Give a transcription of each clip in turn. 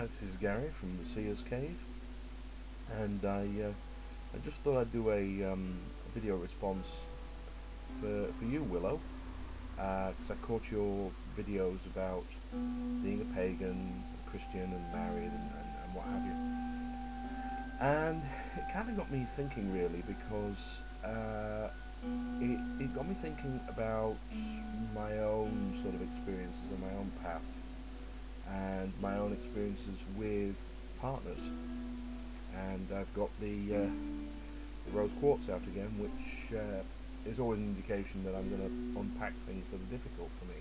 Hi, this is Gary from the Seer's Cave, and I just thought I'd do a video response for you, Willow, because I caught your videos about being a pagan, a Christian, and married, and what have you. And it kind of got me thinking, really, because it got me thinking about my own sort of experiences and my own path, and my own experiences with partners. And I've got the rose quartz out again, which is always an indication that I'm going to unpack things that are difficult for me.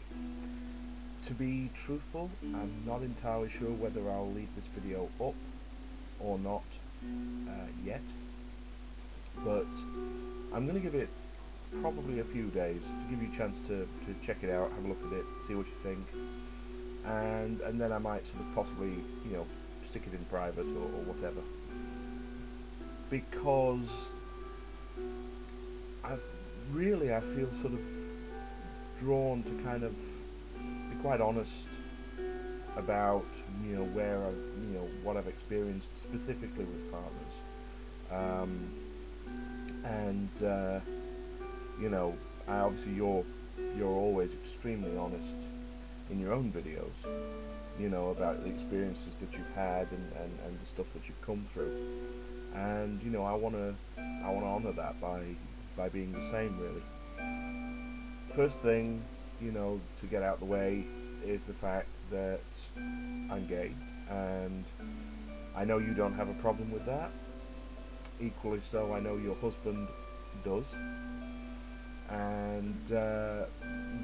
To be truthful, I'm not entirely sure whether I'll leave this video up or not yet, but I'm going to give it probably a few days to give you a chance to check it out, have a look at it, see what you think, and then I might sort of possibly, you know, stick it in private or whatever, because I feel sort of drawn to kind of be quite honest about, you know, what I've experienced specifically with partners, you know, obviously you're always extremely honest in your own videos, you know, about the experiences that you've had and the stuff that you've come through, and you know, I want to honor that by being the same, really. First thing, you know, to get out the way is the fact that I'm gay, and I know you don't have a problem with that. Equally so, I know your husband does, and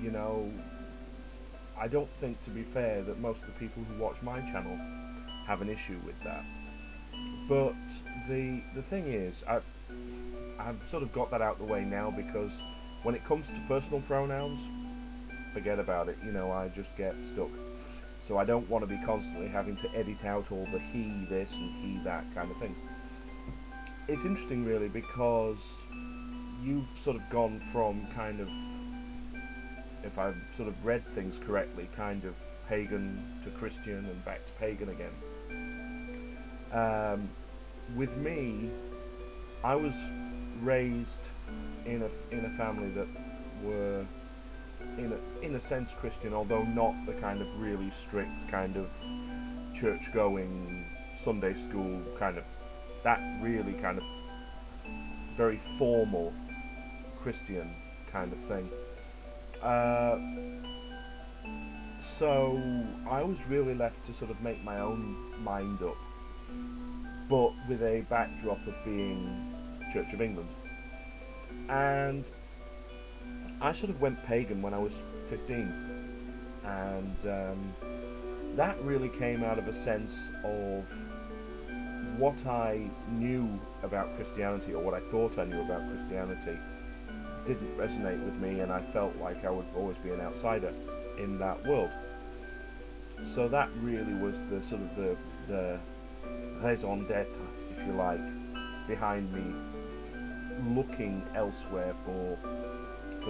you know, I don't think, to be fair, that most of the people who watch my channel have an issue with that. But the thing is, I've sort of got that out the way now, because when it comes to personal pronouns, forget about it. You know, I just get stuck. So I don't want to be constantly having to edit out all the he this and he that kind of thing. It's interesting, really, because you've sort of gone from kind of, if I've sort of read things correctly, kind of pagan to Christian and back to pagan again. With me, I was raised in a family that were in a sense Christian, although not the kind of really strict kind of church-going Sunday school kind of, that really kind of very formal Christian kind of thing. So I was really left to sort of make my own mind up, but with a backdrop of being Church of England. And I sort of went pagan when I was 15, and that really came out of a sense of what I knew about Christianity, or what I thought I knew about Christianity, didn't resonate with me, and I felt like I would always be an outsider in that world. So that really was the sort of the raison d'etre, if you like, behind me looking elsewhere for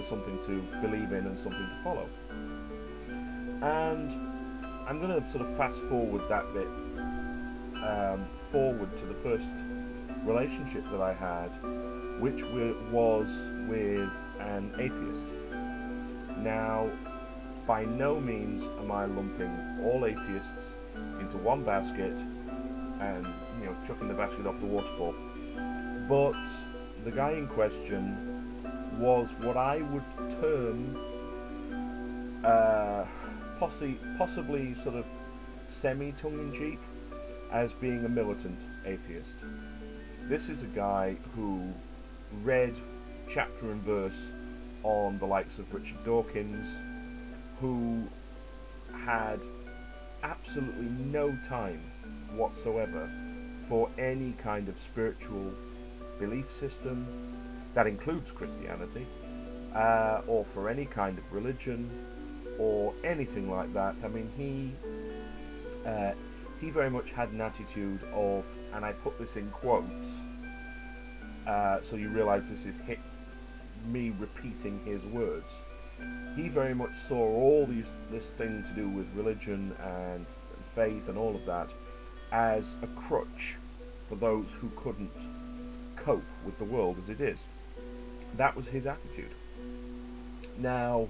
something to believe in and something to follow. And I'm going to sort of fast forward that bit forward to the first relationship that I had, which was with an atheist. Now, by no means am I lumping all atheists into one basket and, you know, chucking the basket off the waterfall, but the guy in question was what I would term possibly sort of semi-tongue-in-cheek as being a militant atheist. This is a guy who read chapter and verse on the likes of Richard Dawkins, who had absolutely no time whatsoever for any kind of spiritual belief system, that includes Christianity, or for any kind of religion or anything like that. I mean, he very much had an attitude of, and I put this in quotes, so you realise this is me repeating his words. He very much saw all this thing to do with religion and faith and all of that as a crutch for those who couldn't cope with the world as it is. That was his attitude. Now,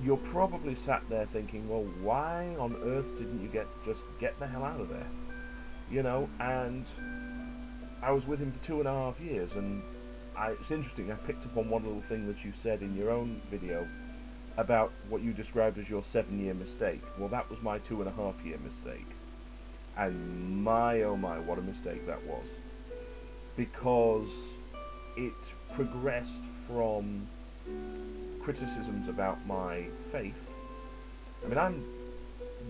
you're probably sat there thinking, well, why on earth didn't you just get the hell out of there? You know, and I was with him for 2.5 years, and it's interesting, I picked up on one little thing that you said in your own video about what you described as your 7-year mistake. Well, that was my 2.5-year mistake. And my, oh my, what a mistake that was. Because it progressed from criticisms about my faith. I mean, I'm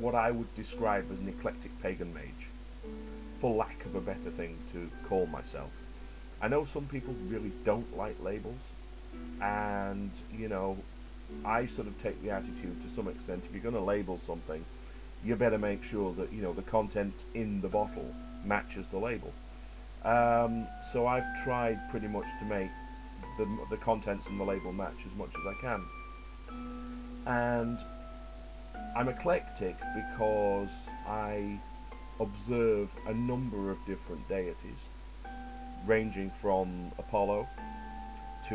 what I would describe as an eclectic pagan mage, for lack of a better thing to call myself. I know some people really don't like labels, and, you know, I sort of take the attitude to some extent, if you're going to label something, you better make sure that, you know, the content in the bottle matches the label. So I've tried pretty much to make the contents and the label match as much as I can. And I'm eclectic because I observe a number of different deities, ranging from Apollo to,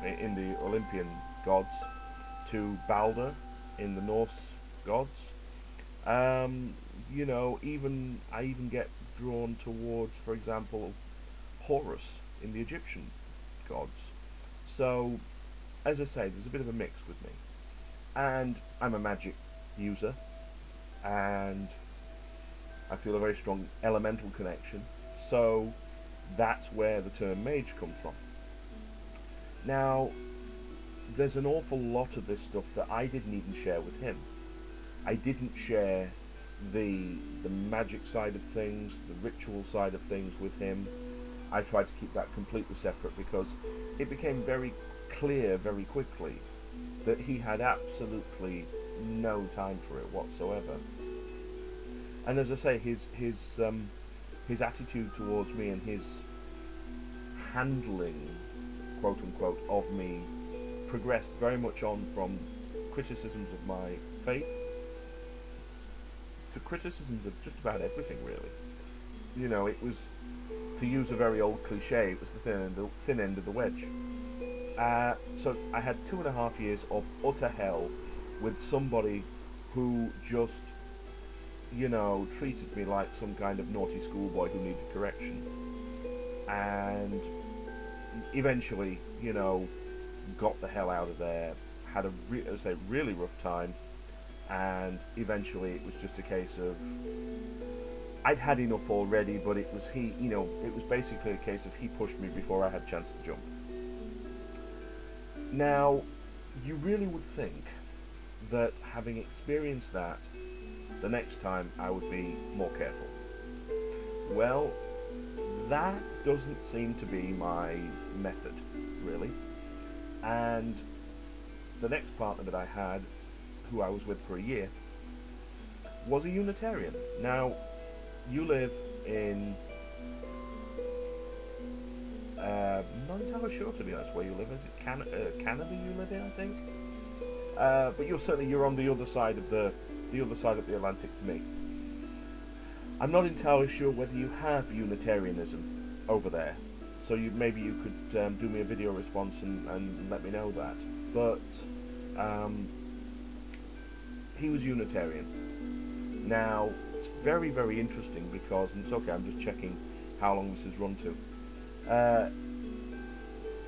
in the Olympian gods, to Balder in the Norse gods. You know, I even get drawn towards, for example, Horus in the Egyptian gods. So, as I say, there's a bit of a mix with me. And I'm a magic user, and I feel a very strong elemental connection. So, that's where the term mage comes from. Now, there's an awful lot of this stuff that I didn't even share with him. I didn't share the magic side of things, the ritual side of things with him. I tried to keep that completely separate because it became very clear very quickly that he had absolutely no time for it whatsoever. And as I say, his attitude towards me and his handling, quote unquote, of me progressed very much on from criticisms of my faith to criticisms of just about everything, really. You know, it was, to use a very old cliche, it was the thin end of the wedge. So I had 2.5 years of utter hell with somebody who just, you know, treated me like some kind of naughty schoolboy who needed correction. And eventually, you know, got the hell out of there, had a really rough time, and eventually it was just a case of, I'd had enough already, but it was it was basically a case of he pushed me before I had a chance to jump. Now, you really would think that having experienced that, the next time I would be more careful. Well, that doesn't seem to be my method, really. And the next partner that I had, who I was with for a year, was a Unitarian. Now, you live in, not entirely sure, to be honest, where you live. Is it Canada you live in, I think? But you're on the other side of the Atlantic to me. I'm not entirely sure whether you have Unitarianism over there, so maybe you could do me a video response and let me know that. But he was Unitarian. Now, it's very, very interesting because, and it's okay, I'm just checking how long this has run to.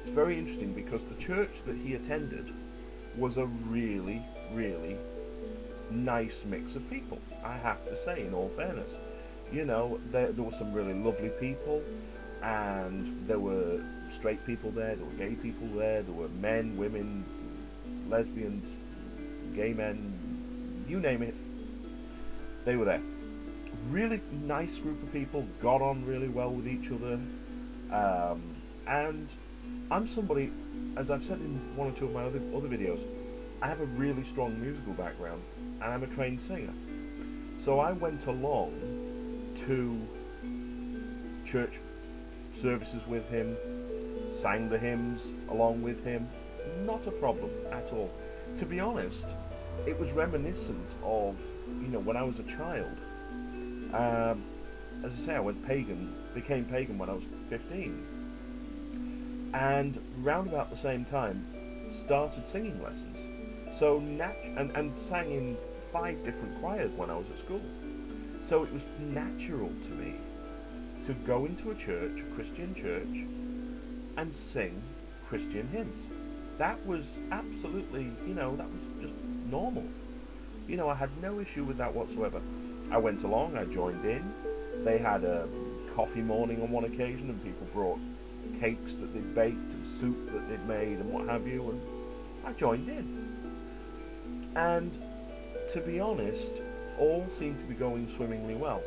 It's very interesting because the church that he attended was a really, really nice mix of people, I have to say, in all fairness. You know, there were some really lovely people, and there were straight people there were gay people there were men, women, lesbians, gay men, you name it, they were there. Really nice group of people, got on really well with each other, and I'm somebody, as I've said in one or two of my other videos, I have a really strong musical background, and I'm a trained singer. So I went along to church services with him, sang the hymns along with him, not a problem at all. To be honest, it was reminiscent of, you know, when I was a child. as I say, I went pagan, became pagan when I was 15, and round about the same time, started singing lessons. So and sang in 5 different choirs when I was at school. So it was natural to me to go into a church, a Christian church, and sing Christian hymns. That was absolutely, that was just normal. I had no issue with that whatsoever. I went along, I joined in. They had a coffee morning on one occasion, and people brought cakes that they'd baked and soup that they'd made and what have you, and I joined in. And to be honest, all seemed to be going swimmingly well.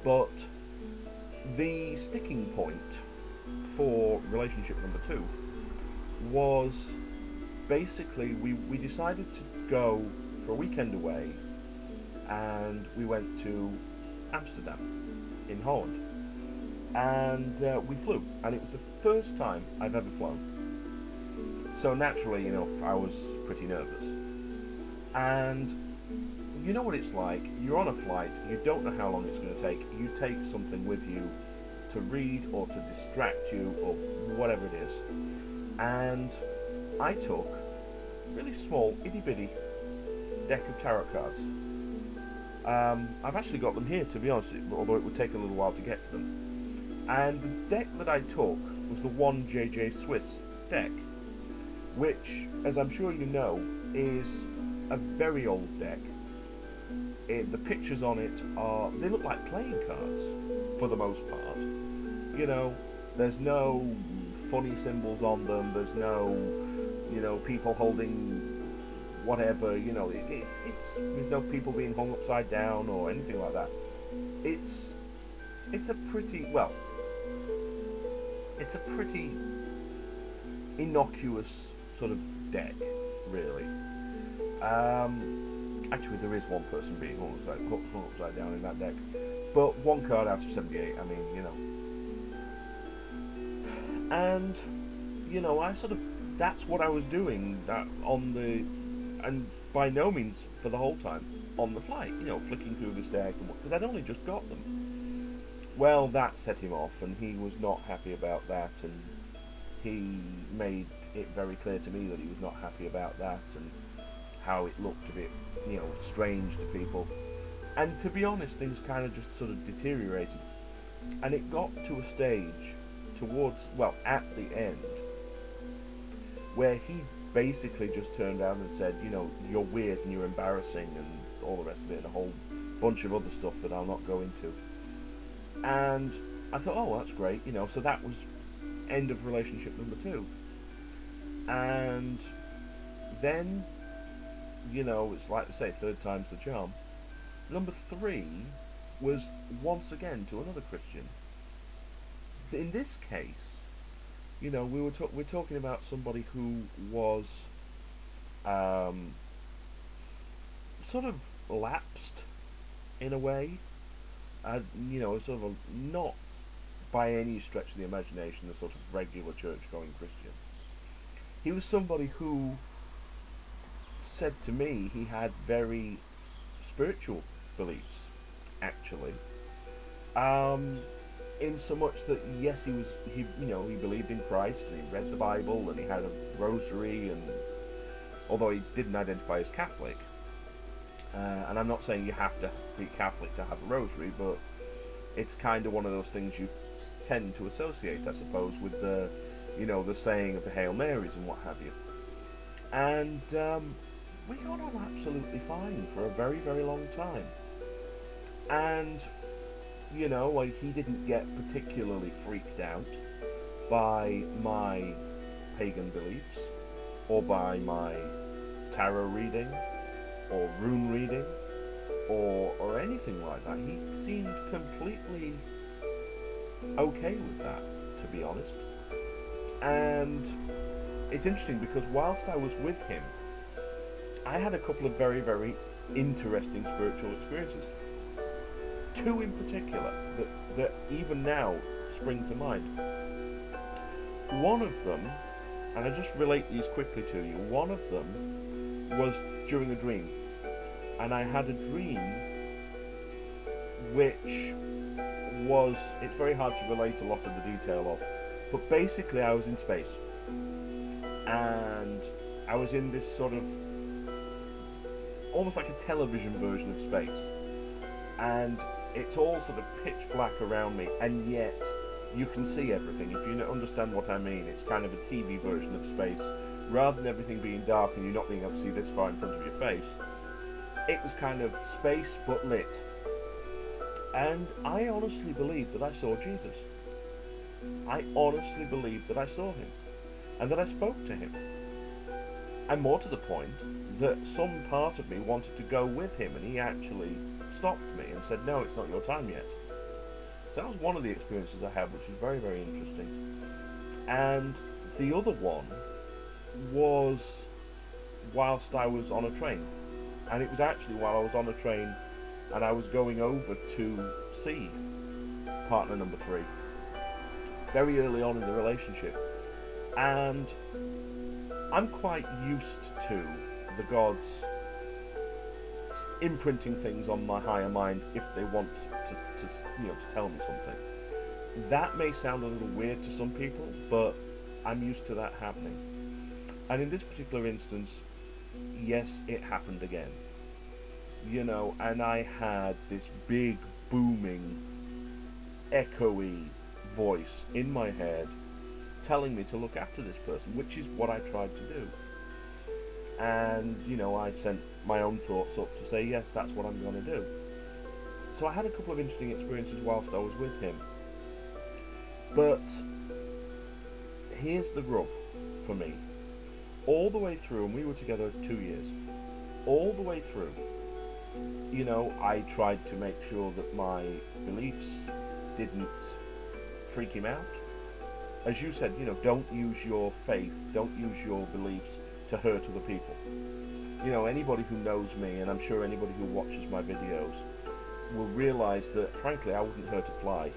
But the sticking point for relationship number 2 was basically we decided to go for a weekend away, and we went to Amsterdam in Holland, and we flew, and it was the first time I've ever flown. So naturally, I was pretty nervous. And you know what it's like, you're on a flight, you don't know how long it's going to take, you take something with you to read or to distract you or whatever it is. And I took a really small, itty-bitty deck of tarot cards. I've actually got them here, to be honest, although it would take a little while to get to them. And the deck that I took was the 1JJ Swiss deck, which, as I'm sure you know, is a very old deck. The pictures on it they look like playing cards, for the most part. There's no funny symbols on them, there's no, people holding whatever, there's no people being hung upside down or anything like that. It's a pretty innocuous sort of deck, really. Actually, there is one person being hung upside down in that deck, but 1 card out of 78. I mean, and I sort of, that's what I was doing and by no means for the whole time on the flight. Flicking through this deck, because I'd only just got them. Well, that set him off, and he was not happy about that, and he made it very clear to me that he was not happy about that, and how it looked a bit, strange to people. And to be honest, things kind of just sort of deteriorated. And it got to a stage at the end, where he basically just turned around and said, you're weird and you're embarrassing and all the rest of it, and a whole bunch of other stuff that I'll not go into. And I thought, oh, well, that's great, so that was end of relationship number 2. And then, it's like to say, 3rd time's the charm. Number 3 was once again to another Christian. In this case, we're talking about somebody who was sort of lapsed in a way, sort of not by any stretch of the imagination a sort of regular church-going Christian. He was somebody who said to me he had very spiritual beliefs, actually. In so much that, yes, he believed in Christ, and he read the Bible, and he had a rosary, and although he didn't identify as Catholic, and I'm not saying you have to be Catholic to have a rosary, but it's kind of one of those things you tend to associate, I suppose, with the, the saying of the Hail Marys and what have you. And we got on absolutely fine for a very, very long time. And he didn't get particularly freaked out by my pagan beliefs, or by my tarot reading, or rune reading, or anything like that. He seemed completely okay with that, to be honest. And it's interesting because whilst I was with him, I had a couple of very, very interesting spiritual experiences. 2 in particular that even now spring to mind. One of them, and I just relate these quickly to you, one of them was during a dream. And I had a dream which was, it's very hard to relate a lot of the detail of, but basically I was in space, and I was in this sort of, almost like a television version of space, and it's all sort of pitch black around me, and yet you can see everything. If you understand what I mean, it's kind of a TV version of space. Rather than everything being dark and you not being able to see this far in front of your face, it was kind of space but lit. And I honestly believe that I saw Jesus. I honestly believe that I saw him, and that I spoke to him. And more to the point, that some part of me wanted to go with him, and he actually stopped me and said, no, it's not your time yet. So that was one of the experiences I had, which was very, very interesting. And the other one was whilst I was on a train. And it was actually while I was on a train and I was going over to see partner number 3, very early on in the relationship. And I'm quite used to the gods imprinting things on my higher mind if they want to tell me something. That may sound a little weird to some people, but I'm used to that happening. And in this particular instance, yes, it happened again. And I had this big, booming, echoey voice in my head telling me to look after this person, which is what I tried to do. And, I sent my own thoughts up to say, yes, that's what I'm going to do. So I had a couple of interesting experiences whilst I was with him. But here's the rub for me. All the way through, and we were together 2 years, all the way through, I tried to make sure that my beliefs didn't freak him out. As you said, don't use your faith, don't use your beliefs to hurt other people. Anybody who knows me, and I'm sure anybody who watches my videos, will realise that, frankly, I wouldn't hurt a fly.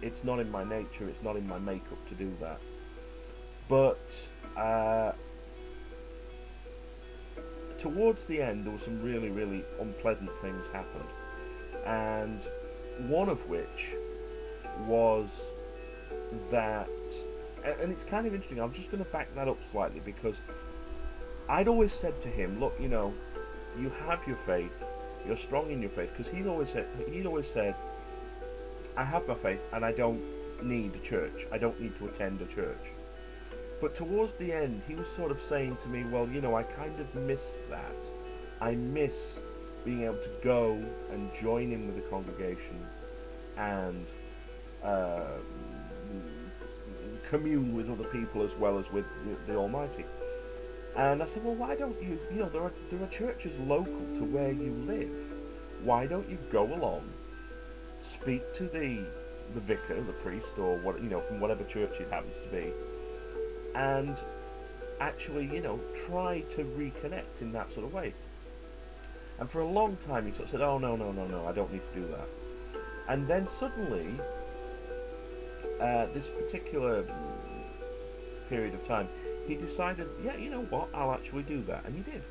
It's not in my nature, it's not in my makeup to do that. But towards the end, there were some really, really unpleasant things happened. And one of which was that, and it's kind of interesting, I'm just going to back that up slightly, because I'd always said to him, look, you have your faith, you're strong in your faith, because he'd always said, I have my faith and I don't need a church, I don't need to attend a church. But towards the end, he was sort of saying to me, well, I kind of miss that. I miss being able to go and join in with the congregation and commune with other people as well as with the Almighty. And I said, well, why don't you, there are churches local to where you live. Why don't you go along, speak to the vicar, the priest, or what, from whatever church it happens to be, and actually, try to reconnect in that sort of way. And for a long time he sort of said, oh, no, I don't need to do that. And then suddenly, this particular period of time, he decided, yeah, you know what, I'll actually do that. And he did.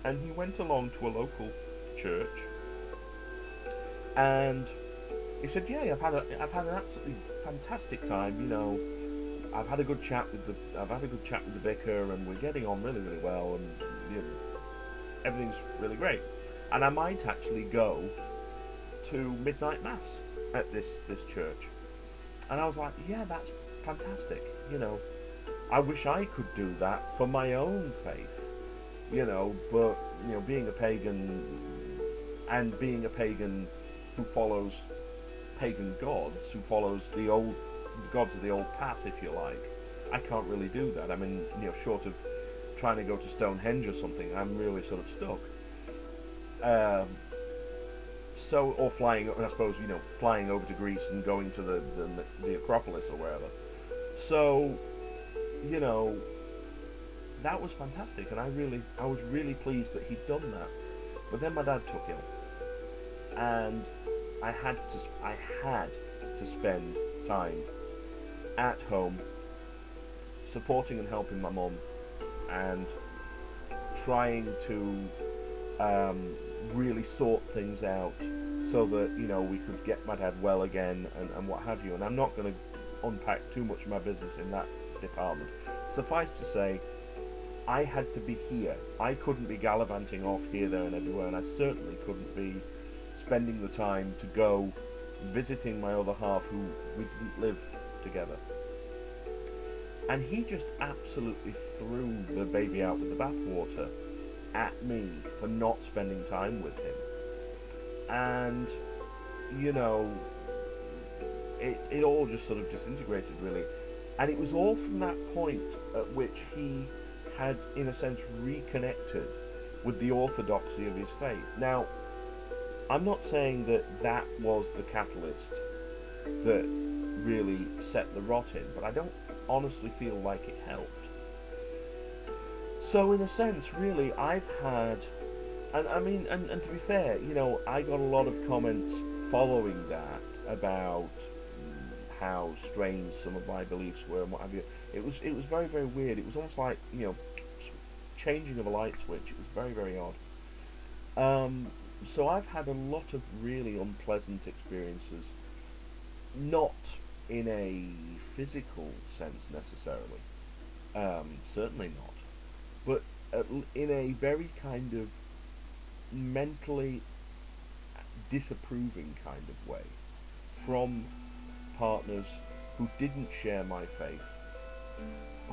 And he went along to a local church, and he said, yeah, I've had an absolutely fantastic time, I've had a good chat with the vicar, and we're getting on really, really well, and everything's really great. And I might actually go to midnight mass at this church. And I was like, yeah, that's fantastic. I wish I could do that for my own faith. But being a pagan, and being a pagan who follows pagan gods, who follows the gods of the old path, if you like, I can't really do that. I mean, short of trying to go to Stonehenge or something, I'm really sort of stuck. Or flying, I suppose, flying over to Greece and going to the Acropolis or wherever. So, that was fantastic, and I was really pleased that he'd done that. But then my dad took ill, and I had to spend time at home supporting and helping my mum, and trying to really sort things out so that, you know, we could get my dad well again and what have you. And I'm not going to unpack too much of my business in that department. Suffice to say, I had to be here. I couldn't be gallivanting off here, there and everywhere, and I certainly couldn't be spending the time to go visiting my other half who we didn't live together. And he just absolutely threw the baby out with the bathwater at me for not spending time with him. And, you know, it all just sort of disintegrated, really. And it was all from that point at which he had, in a sense, reconnected with the orthodoxy of his faith. Now, I'm not saying that that was the catalyst that really set the rot in, but I don't honestly feel like it helped. So in a sense, really, I've had, and I mean, and to be fair, you know, I got a lot of comments following that about how strange some of my beliefs were and what have you. It was very, very weird. It was almost like, you know, changing of a light switch. It was very, very odd. So I've had a lot of really unpleasant experiences, not in a physical sense necessarily, certainly not, but in a very kind of mentally disapproving kind of way from partners who didn't share my faith,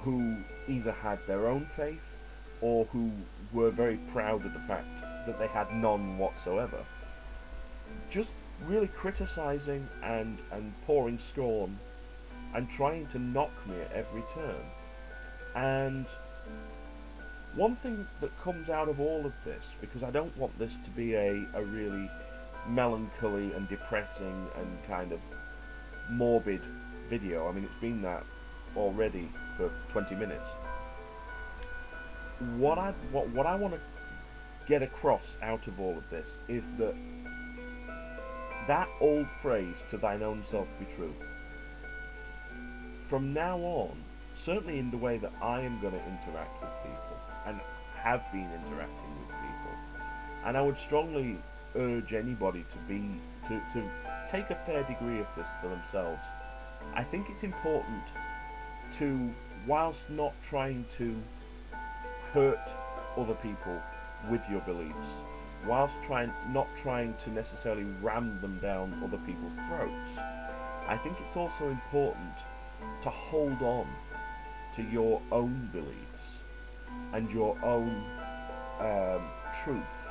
who either had their own faith or who were very proud of the fact that they had none whatsoever, just really criticizing and pouring scorn and trying to knock me at every turn. And one thing that comes out of all of this, because I don't want this to be a really melancholy and depressing and kind of morbid video. I mean, it's been that already for 20 minutes. What I want to get across out of all of this is that old phrase, "to thine own self be true," from now on, certainly in the way that I am going to interact with people and have been interacting with people, and I would strongly urge anybody to take a fair degree of this for themselves. I think it's important to, whilst not trying to hurt other people with your beliefs, whilst not trying to necessarily ram them down other people's throats, I think it's also important to hold on to your own beliefs and your own truth,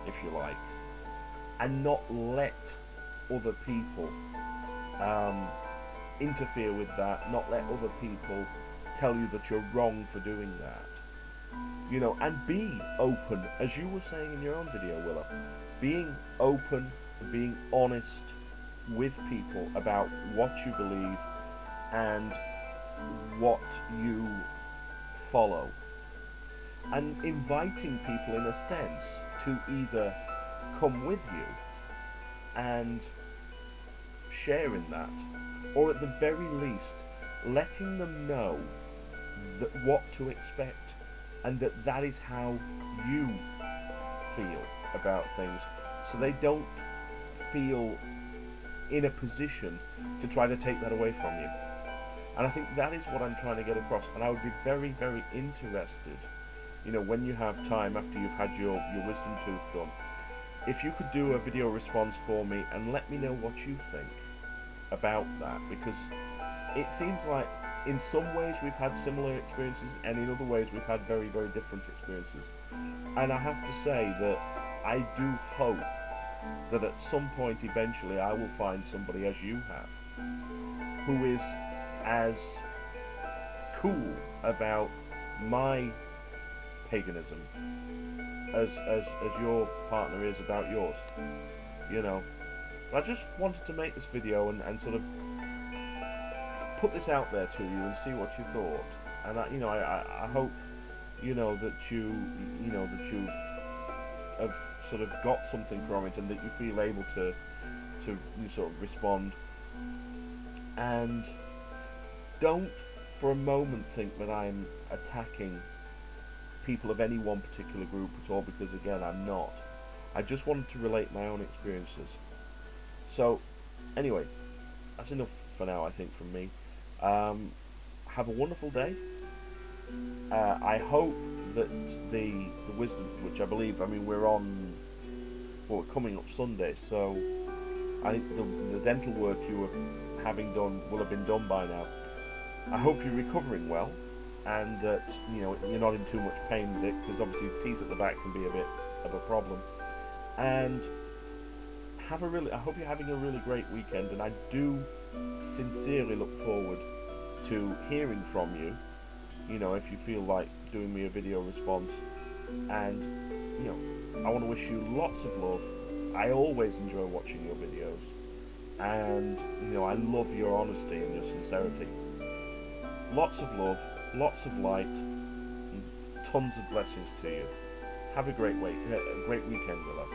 if you like, and not let other people interfere with that, not let other people tell you that you're wrong for doing that. You know, and be open, as you were saying in your own video, Willow, being open, being honest with people about what you believe and what you follow, and inviting people, in a sense, to either come with you and share in that, or at the very least letting them know that what to expect, and that is how you feel about things, so they don't feel in a position to try to take that away from you. And I think that is what I'm trying to get across, and I would be very, very interested, you know, when you have time after you've had your wisdom tooth done, if you could do a video response for me and let me know what you think about that, because it seems like in some ways we've had similar experiences, and in other ways we've had very, very different experiences. And I have to say that I do hope that at some point eventually I will find somebody, as you have, who is as cool about my paganism as your partner is about yours, you know. I just wanted to make this video and sort of put this out there to you and see what you thought. And I hope, you know, that you have sort of got something from it, and that you feel able to sort of respond. And don't for a moment think that I'm attacking people of any one particular group at all, because again, I'm not. I just wanted to relate my own experiences. So, anyway, that's enough for now, I think, from me. Have a wonderful day. I hope that the wisdom, which I believe, I mean, we're coming up Sunday, so I think the dental work you were having done will have been done by now. I hope you're recovering well, and that you're not in too much pain with it, because obviously teeth at the back can be a bit of a problem. And I hope you're having a really great weekend, and I do sincerely look forward to hearing from you. If you feel like doing me a video response, and I want to wish you lots of love. I always enjoy watching your videos, and I love your honesty and your sincerity. Lots of love, lots of light, and tons of blessings to you. Have a great weekend, Willow.